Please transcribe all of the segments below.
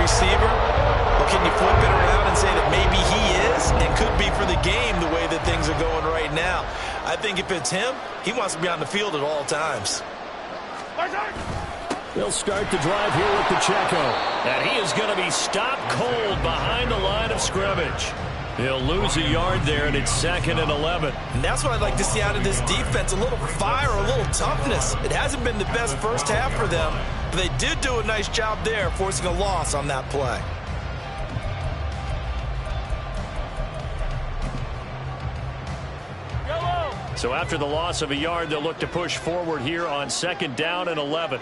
receiver? Well, can you flip it around and say that maybe he is and could be for the game the way that things are going right now? I think if it's him, he wants to be on the field at all times. They'll start the drive here with Pacheco. And he is going to be stopped cold behind the line of scrimmage. He'll lose a yard there, and it's 2nd and 11. And that's what I'd like to see out of this defense, a little fire, a little toughness. It hasn't been the best first half for them, but they did do a nice job there, forcing a loss on that play. So after the loss of a yard, they'll look to push forward here on 2nd down and 11.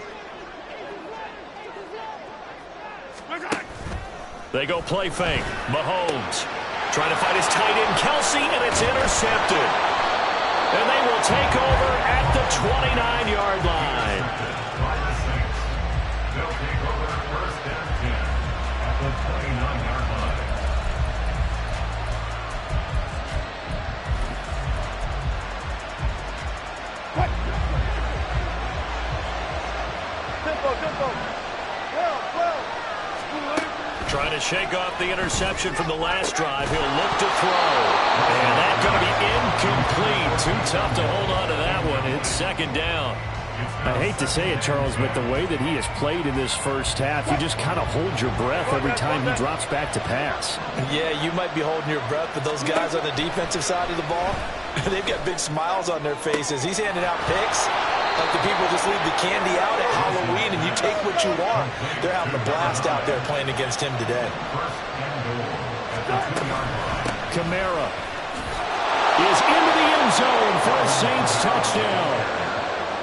They go play fake. Mahomes trying to find his tight end, Kelsey, and it's intercepted. And they will take over at the 29-yard line. They'll take over 1st and 10 at the 29-yard line. Trying to shake off the interception from the last drive. He'll look to throw. And that's going to be incomplete. Too tough to hold on to that one. It's 2nd down. I hate to say it, Charles, but the way that he has played in this first half, you just kind of hold your breath every time he drops back to pass. Yeah, you might be holding your breath, but those guys on the defensive side of the ball, they've got big smiles on their faces. He's handing out picks like the people just leave the candy out at Halloween and you take what you want. They're having a blast out there playing against him today. Kamara is into the end zone for a Saints touchdown.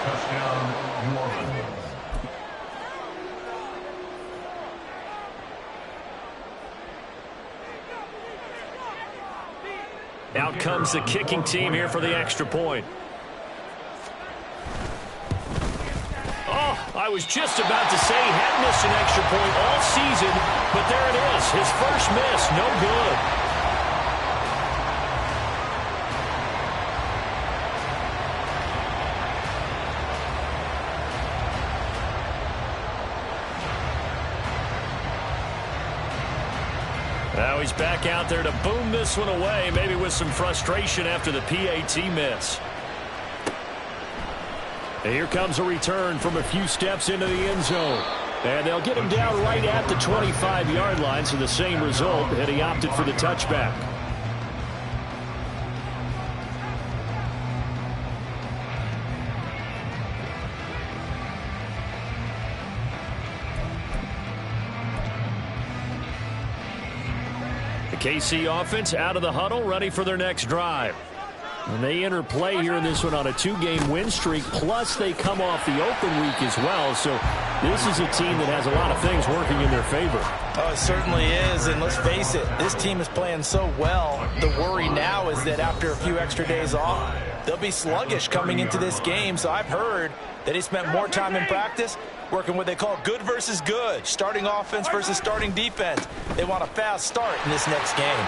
Touchdown, New Orleans. Out comes the kicking team here for the extra point. Oh, I was just about to say he hadn't missed an extra point all season, but there it is. His first miss, no good. Now he's back out there to boom this one away, maybe with some frustration after the PAT miss. And here comes a return from a few steps into the end zone. And they'll get him down right at the 25-yard line, so the same result, and he opted for the touchback. KC offense out of the huddle, ready for their next drive. And they enter play here in this one on a 2-game win streak, plus they come off the open week as well. So this is a team that has a lot of things working in their favor. Oh, it certainly is, and let's face it, this team is playing so well. The worry now is that after a few extra days off, they'll be sluggish coming into this game. So I've heard that he spent more time in practice working what they call good versus good, starting offense versus starting defense. They want a fast start in this next game.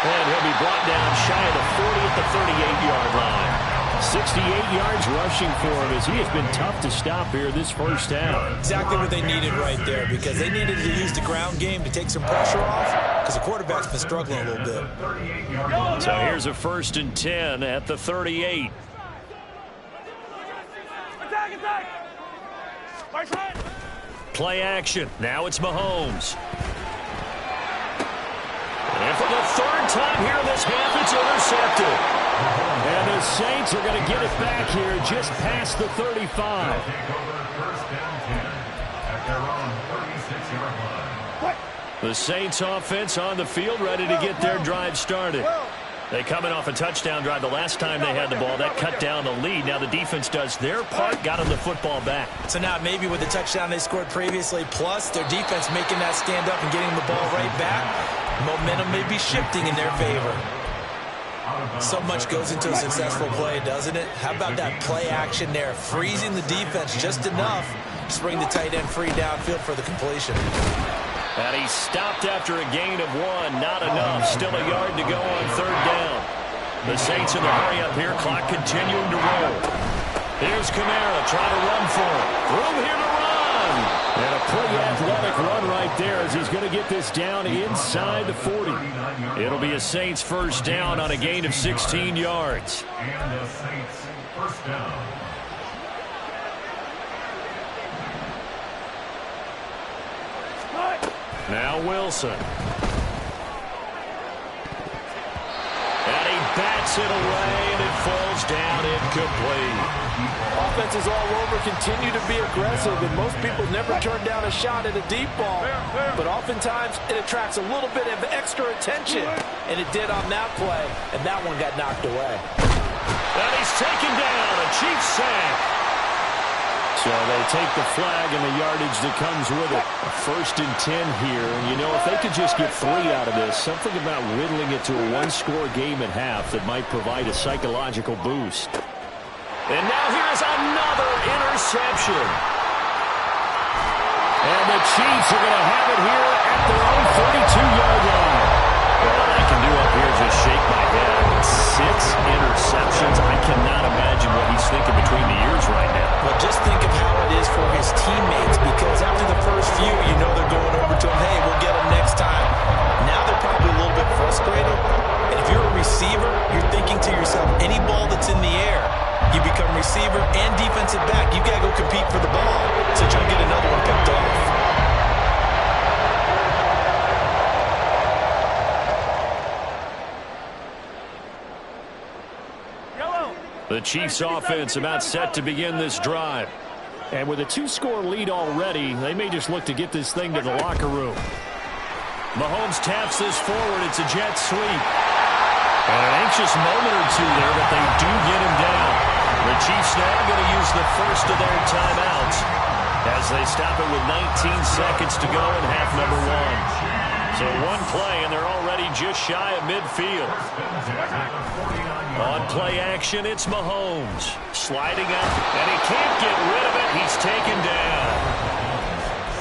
And he'll be brought down shy of the 40 at the 38-yard line. 68 yards rushing for him as he has been tough to stop here this first half. Exactly what they needed right there, because they needed to use the ground game to take some pressure off, because the quarterback's been struggling a little bit. So here's a 1st and 10 at the 38. Play action. Now it's Mahomes. And for the 3rd time here in this half, it's intercepted. And the Saints are going to get it back here just past the 35. Take over 1st and 10 at their own 36-yard line. The Saints offense on the field, ready to get their drive started. They coming off a touchdown drive the last time they had the ball. That cut down the lead. Now the defense does their part, got them the football back. So now maybe with the touchdown they scored previously, plus their defense making that stand up and getting the ball right back, momentum may be shifting in their favor. So much goes into a successful play, doesn't it? How about that play action there, freezing the defense just enough to bring the tight end free downfield for the completion. And he stopped after a gain of 1. Not enough. Still a yard to go on 3rd down. The Saints in the hurry up here. Clock continuing to roll. Here's Kamara trying to run for it. Room here to run. And a pretty athletic run right right there as he's going to get this down inside the 40. It'll be a Saints first down on a gain of 16 yards. And the Saints first down. Now Wilson. And he bats it away, and it falls down incomplete. Offenses all over continue to be aggressive, and most people never turn down a shot at a deep ball. But oftentimes, it attracts a little bit of extra attention, and it did on that play, and that one got knocked away. And he's taken down, a Chiefs sack. So they take the flag and the yardage that comes with it. A 1st and 10 here. And, you know, if they could just get 3 out of this, something about whittling it to a one-score game at half that might provide a psychological boost. And now here's another interception. And the Chiefs are going to have it here at their own 32-yard line. All I can do up here is just shake my head. 6 interceptions. I cannot imagine what he's thinking between the ears right now. Well, just think of how it is for his teammates, because after the first few, you know they're going over to him, hey, we'll get him next time. Now they're probably a little bit frustrated. And if you're a receiver, you're thinking to yourself, any ball that's in the air, you become receiver and defensive back. You've got to go compete for the ball, so try to get another one picked off. The Chiefs offense about set to begin this drive. And with a 2-score lead already, they may just look to get this thing to the locker room. Mahomes taps this forward. It's a jet sweep. And an anxious moment or two there, but they do get him down. The Chiefs now going to use the first of their timeouts as they stop it with 19 seconds to go in half number 1. So one play, and they're already just shy of midfield. On play action, it's Mahomes. Sliding up, and he can't get rid of it. He's taken down.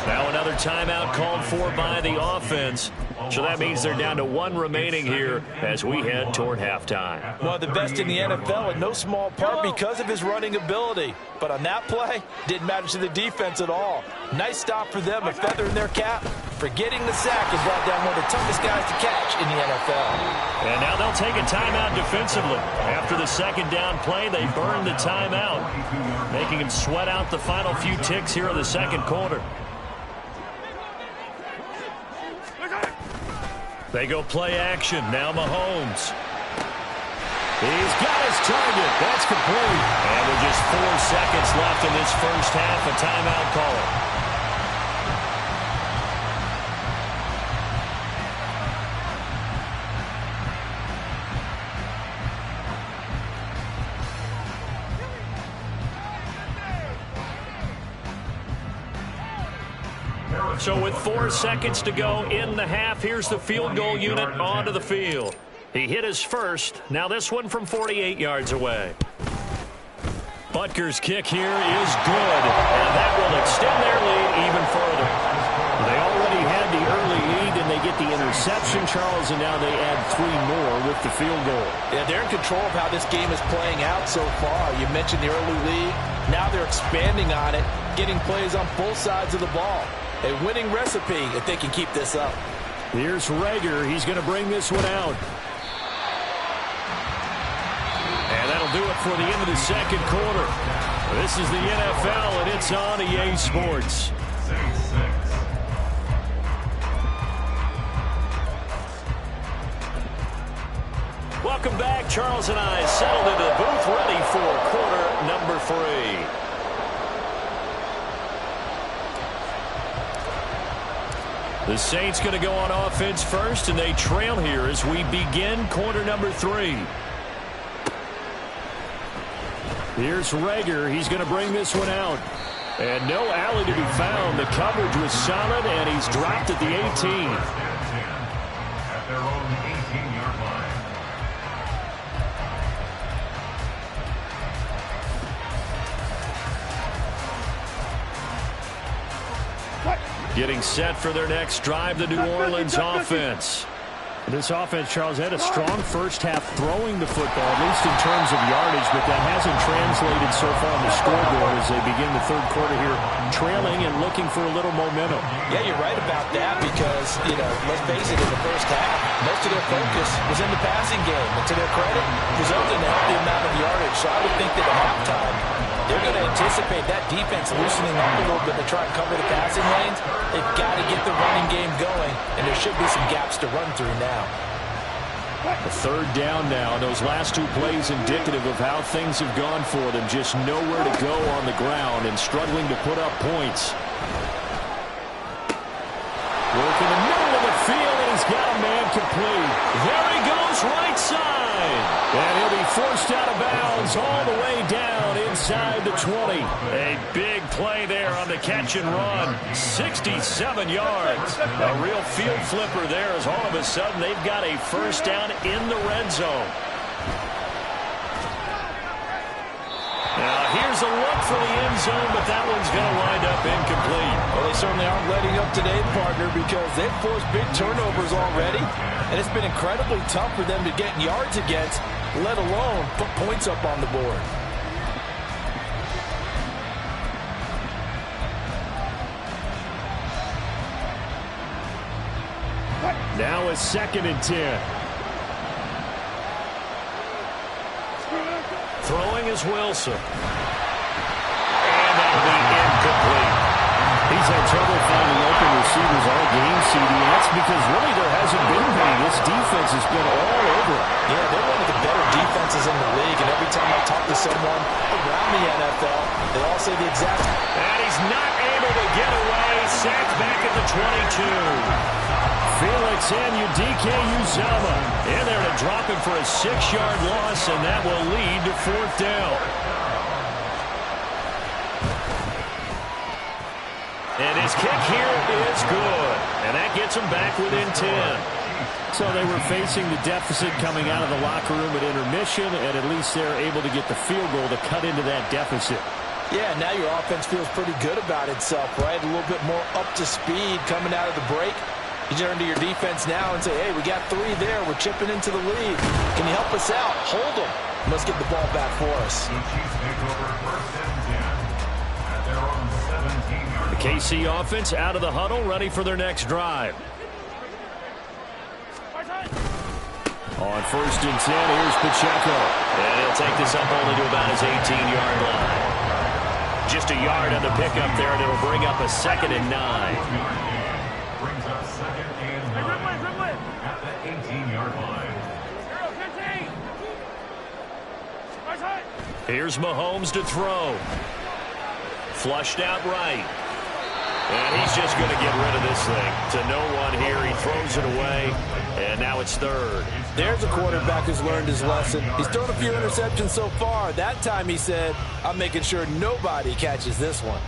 Now another timeout called for by the offense. So that means they're down to 1 remaining here as we head toward halftime. One of the best in the NFL in no small part because of his running ability. But on that play, didn't matter to the defense at all. Nice stop for them, a feather in their cap. Forgetting the sack has brought down one of the toughest guys to catch in the NFL. And now they'll take a timeout defensively. After the second down play, they burn the timeout, making him sweat out the final few ticks here in the second quarter. They go play action. Now Mahomes. He's got his target. That's complete. And with just 4 seconds left in this first half, a timeout call. So with 4 seconds to go in the half, here's the field goal unit onto the field. He hit his first. Now this one from 48 yards away. Butker's kick here is good, and that will extend their lead even further. They already had the early lead, and they get the interception, Charles, and now they add 3 more with the field goal. Yeah, they're in control of how this game is playing out so far. You mentioned the early lead. Now they're expanding on it, getting plays on both sides of the ball. A winning recipe if they can keep this up. Here's Rager. He's going to bring this one out. And that'll do it for the end of the second quarter. This is the NFL, and it's on EA Sports. Welcome back. Charles and I settled into the booth ready for quarter number 3. The Saints going to go on offense first, and they trail here as we begin quarter number 3. Here's Rager. He's going to bring this one out. And no alley to be found. The coverage was solid, and he's dropped at the 18. At their own 18-yard line. Getting set for their next drive, the New Orleans offense. This offense, Charles, had a strong first half throwing the football, at least in terms of yardage, but that hasn't translated so far on the scoreboard as they begin the third quarter here, trailing and looking for a little momentum. Yeah, you're right about that because, let's face it, in the first half, most of their focus was in the passing game. And to their credit, resulted in a healthy amount of yardage. So I would think that at halftime, they're going to anticipate that defense loosening up a little bit to try and cover the passing lanes. They've got to get the running game going, and there should be some gaps to run through now. A third down now. Those last two plays indicative of how things have gone for them. Just nowhere to go on the ground and struggling to put up points. Work in the middle of the field, and he's got a man complete. There he goes, right side. And he'll be forced out of bounds all the way down inside the 20. A big play there on the catch and run. 67 yards. A real field flipper there as all of a sudden they've got a first down in the red zone. Now, here's a look for the end zone, but that one's going to wind up incomplete. Well, they certainly aren't letting up today, partner, because they've forced big turnovers already, and it's been incredibly tough for them to get yards against, let alone put points up on the board. Now a 2nd and 10. Throwing is Wilson. And that'll be incomplete. He's had trouble finding open receivers all game, CD. That's because really there hasn't been many. This defense has been all over it. Yeah, they're one of the better defenses in the league, and every time I talk to someone around the NFL, they all say the exact... And he's not able to get away. Sacked back at the 22. Felix and Uzomah in there to drop him for a 6-yard loss, and that will lead to 4th down. And his kick here is good, and that gets him back within 10. So they were facing the deficit coming out of the locker room at intermission, and at least they're able to get the field goal to cut into that deficit. Yeah, now your offense feels pretty good about itself, right? A little bit more up to speed coming out of the break. You turn to your defense now and say, hey, we got 3 there. We're chipping into the lead. Can you help us out? Hold them. Let's get the ball back for us. The KC offense out of the huddle, ready for their next drive. On 1st and 10, here's Pacheco. And he'll take this up only to about his 18-yard line. Just a yard on the pickup there, and it'll bring up a 2nd and 9. Brings up 2nd and 9 at the 18-yard line. Here's Mahomes to throw. Flushed out right. And he's just going to get rid of this thing. To no one here. He throws it away. And now it's 3rd. There's a quarterback who's learned his lesson. He's thrown a few interceptions so far. That time he said, I'm making sure nobody catches this one.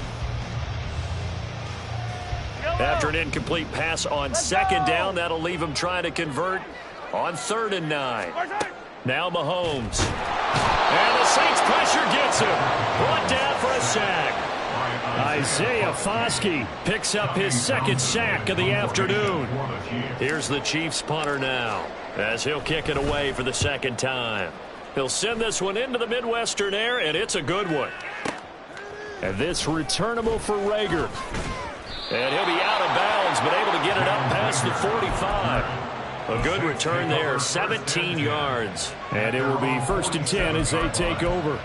After an incomplete pass on 2nd down, that'll leave him trying to convert on 3rd and 9. Now Mahomes. And the Saints pressure gets him. Brought down for a sack. Isaiah Foskey picks up his 2nd sack of the afternoon. Here's the Chiefs punter now as he'll kick it away for the 2nd time. He'll send this one into the Midwestern air, and it's a good one. And this returnable for Rager. And he'll be out of bounds, but able to get it up past the 45. A good return there, 17 yards. And it will be 1st and 10 as they take over.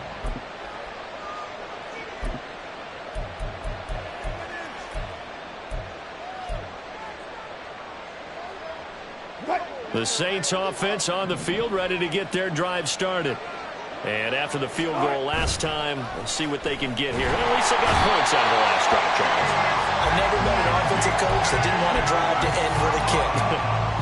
The Saints offense on the field, ready to get their drive started. And after the field goal last time, we'll see what they can get here. At least they got points out of the last drive, Charles. I've never met an offensive coach that didn't want to drive to end with a kick.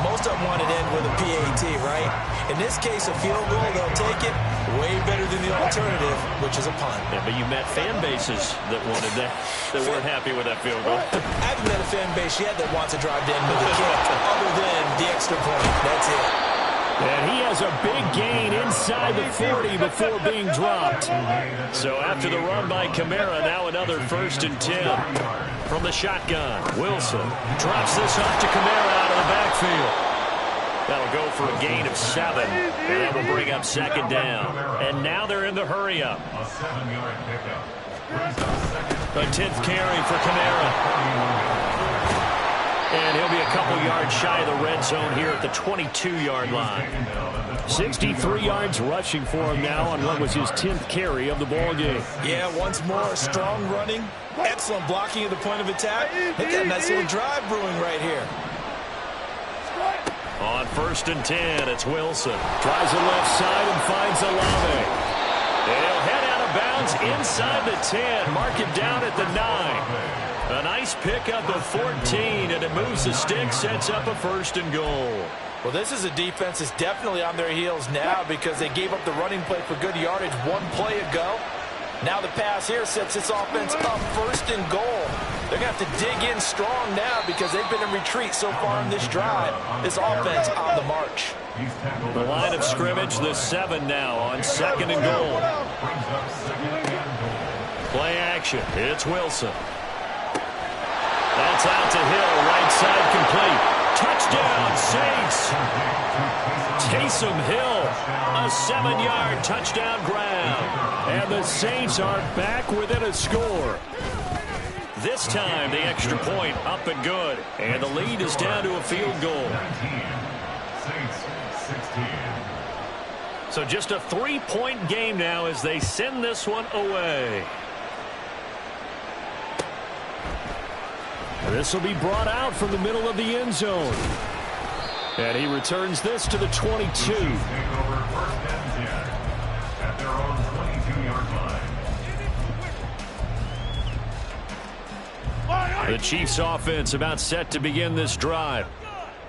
Most of them want to end with a PAT, right? In this case, a field goal, they'll take it way better than the alternative, which is a punt. Yeah, but you met fan bases that wanted that weren't happy with that field goal. I haven't met a fan base yet that wants to drive to end with a kick, other than the extra point. That's it. And he has a big gain inside the 40 before being dropped. So after the run by Kamara, now another 1st and 10. From the shotgun, Wilson drops this off to Kamara out of the backfield. That'll go for a gain of 7, and that will bring up second down. And now they're in the hurry-up. A 7-yard pickup. Brings up second. A 10th carry for Kamara. And he'll be a couple yards shy of the red zone here at the 22-yard line. 63 yards rushing for him now on what was his 10th carry of the ball game. Yeah, once more, strong running, excellent blocking at the point of attack. They got a nice little drive brewing right here. On 1st and 10, it's Wilson. Tries the left side and finds Olave. He'll head out of bounds inside the 10. Mark it down at the 9. A nice pickup of 14, and it moves the stick, sets up a 1st and goal. Well, this is a defense that's definitely on their heels now because they gave up the running play for good yardage one play ago. Now the pass here sets this offense up 1st and goal. They're going to have to dig in strong now because they've been in retreat so far in this drive. This offense on the march. The line of scrimmage, the 7 now on 2nd and goal. Play action. It's Wilson. That's out to Hill, right side complete. Touchdown, Saints. Taysom Hill, a 7-yard touchdown grab. And the Saints are back within a score. This time, the extra point up and good. And the lead is down to a field goal. So just a 3-point game now as they send this one away. This will be brought out from the middle of the end zone. And he returns this to the 22. Take over 1st and 10 at their own 22-yard line. The Chiefs offense about set to begin this drive.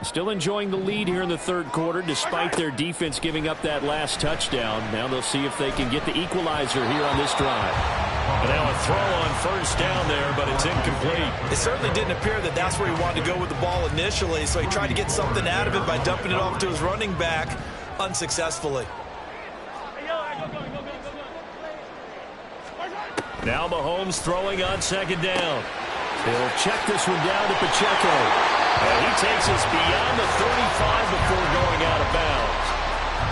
Still enjoying the lead here in the 3rd quarter despite their defense giving up that last touchdown. Now they'll see if they can get the equalizer here on this drive. And now a throw on 1st down there, but it's incomplete. It certainly didn't appear that that's where he wanted to go with the ball initially, so he tried to get something out of it by dumping it off to his running back unsuccessfully. Now Mahomes throwing on 2nd down. He'll check this one down to Pacheco. And he takes us beyond the 35 before going out of bounds.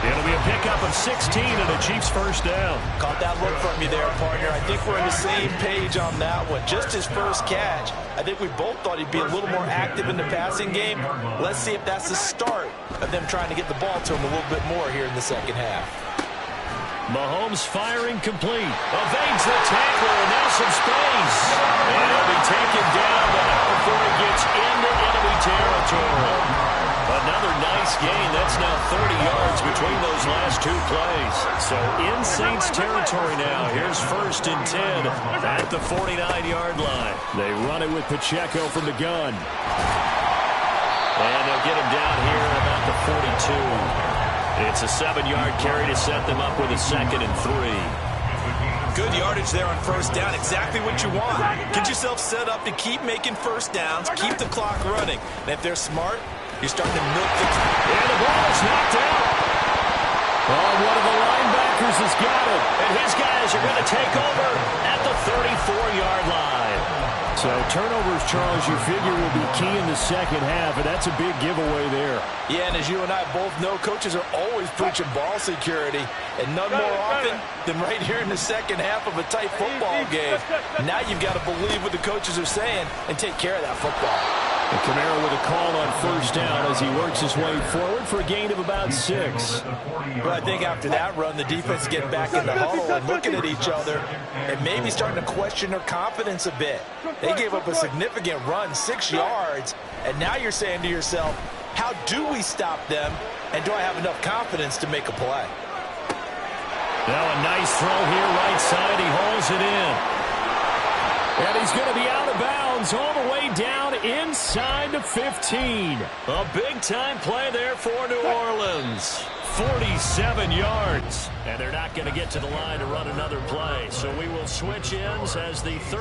It'll be a pickup of 16 and a Chiefs 1st down. Caught that look from you there, partner. I think we're on the same page on that one. Just his first catch. I think we both thought he'd be a little more active in the passing game. Let's see if that's the start of them trying to get the ball to him a little bit more here in the 2nd half. Mahomes firing complete. Evades the tackle, and now some space. And he'll be taken down, but not before he gets into enemy territory. Another nice gain. That's now 30 yards between those last 2 plays. So in Saints territory now. Here's 1st and 10 at the 49-yard line. They run it with Pacheco from the gun. And they'll get him down here at about the 42. It's a 7-yard carry to set them up with a 2nd and 3. Good yardage there on 1st down. Exactly what you want. Get yourself set up to keep making 1st downs, keep the clock running. And if they're smart, you're starting to milk the clock. And the ball is knocked out. Oh, one of the linebackers has got it. And his guys are going to take over at the 34-yard line. So turnovers, Charles, you figure will be key in the 2nd half, and that's a big giveaway there. Yeah, and as you and I both know, coaches are always preaching ball security, and none more often than right here in the 2nd half of a tight football game. Now you've got to believe what the coaches are saying and take care of that football. And Kamara with a call on 1st down as he works his way forward for a gain of about 6. But I think after that run, the defense is getting back in the huddle and looking at each other and maybe starting to question their confidence a bit. They gave up a significant run, 6 yards, and now you're saying to yourself, how do we stop them, and do I have enough confidence to make a play? Now a nice throw here, right side. He hauls it in. And he's going to be out of bounds all the way down inside the 15. A big-time play there for New Orleans. 47 yards. And they're not going to get to the line to run another play. So we will switch ends as the third.